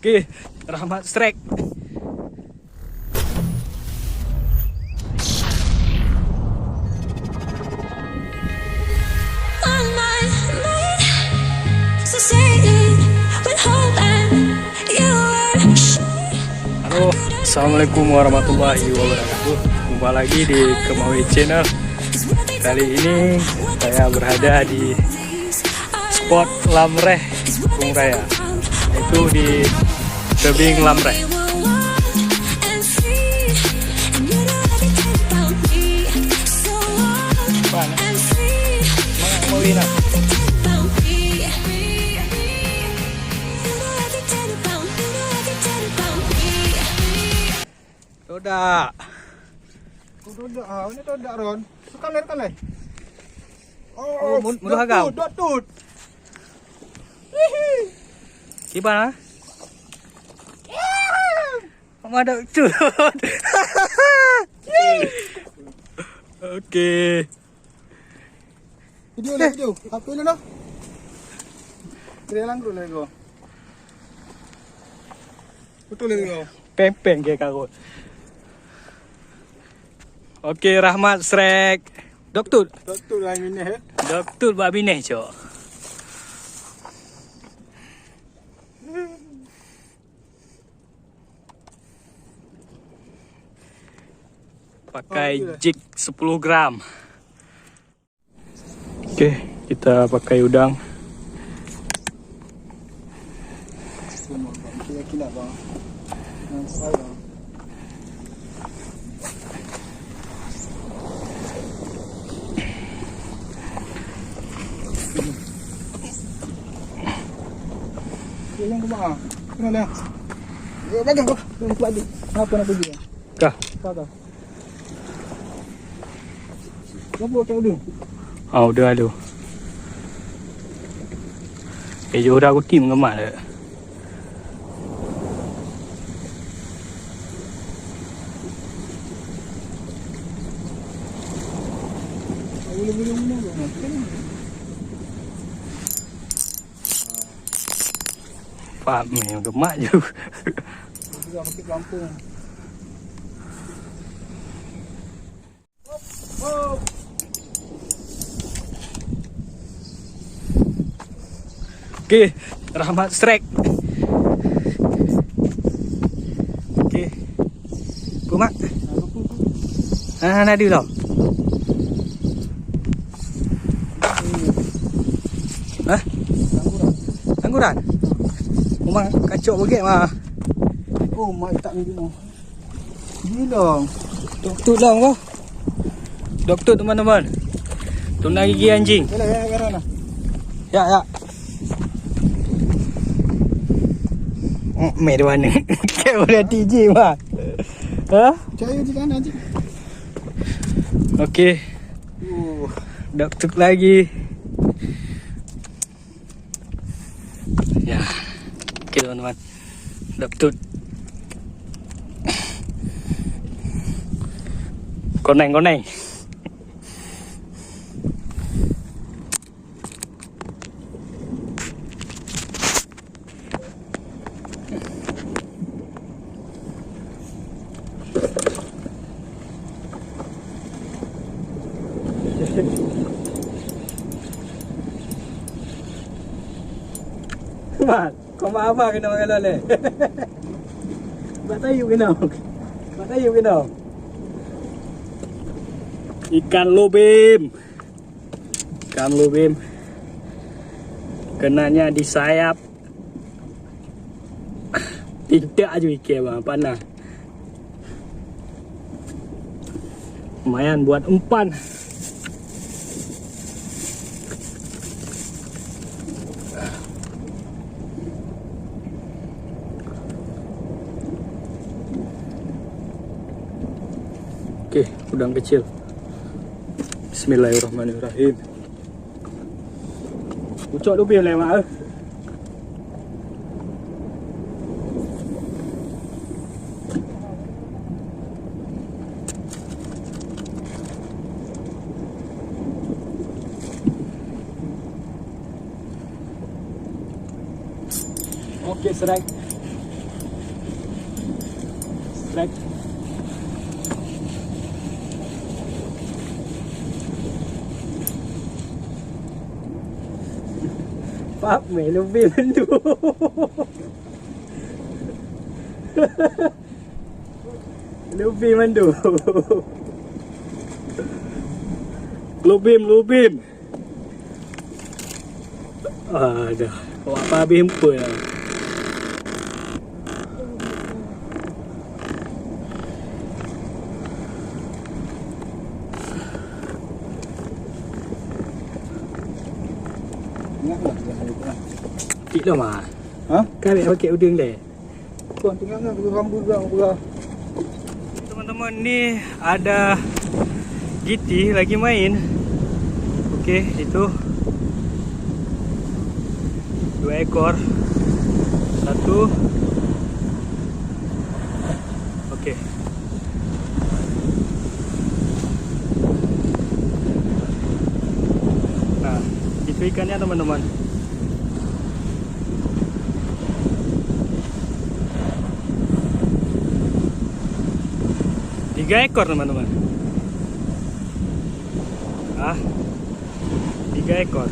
Oke, Rahmat Strike. Halo, assalamualaikum warahmatullahi wabarakatuh. Jumpa lagi di Kemawi Channel. Kali ini saya berada di spot Lamreh Bung Raya, yaitu di Tebing Lamreh. Todak. Ini todak Ron. Kan leh. Oh, mudah agak. Tut. Gimana? Ada cut. Oke. Video. Apa ini noh? Kerelang dulu lagi go. Betul lagi go. Pempeng kayak kau. Oke, Rahmat Strike. Doktor yang ini he. Doktor babi nih, Cok. Pakai jig 10 gram. Oke, kita pakai udang. Yang kemana? Kena dah. Bagus. Apa nak pergi? Kah? Kau. Apa kau dulu? Udah aduh. Udah aku tim ngemak dah. Pak memang gemak je. Juga pakai pelampung. Oke, Rahmat Strike. Oke. Pumak. Nadi tau. Hah? Tangguran. Rumah kacau bagai mah. Oh, mak tak minum. Gila. Doktor lah kau. Doktor teman-teman. Tunang gigi anjing. Ya. Meh di mana? Kau boleh TJ mah. Hah? Caya di kanan anjing. Okey. Doktor lagi. Ya. Okey teman-teman. Doktor. Koneng. Mat, kau mau apa kena makan lele? Batayu kena. Ikan lobim. Kenanya di sayap. Tidak aja ikan bang, panah. Lumayan buat umpan. Oke, udang kecil. Bismillahirrahmanirrahim. Ucok tu biar lewat. Okey, strike. back. Pháp mẹ luôn viên lên đu. Lupi mandu. Lubim. Ada. Bawa apa bimpo ya. Ingatlah bahaya tu lah. Cik lah mah. Ha? Kan dia pakai udang deh. Tuan tengah kan rambut dah berah. Teman-teman, ni ada GT lagi main. Okey, itu 2 ekor. 1. Okey. Nah, itu ikannya teman-teman. Tiga ekor teman-teman. 3 ekor.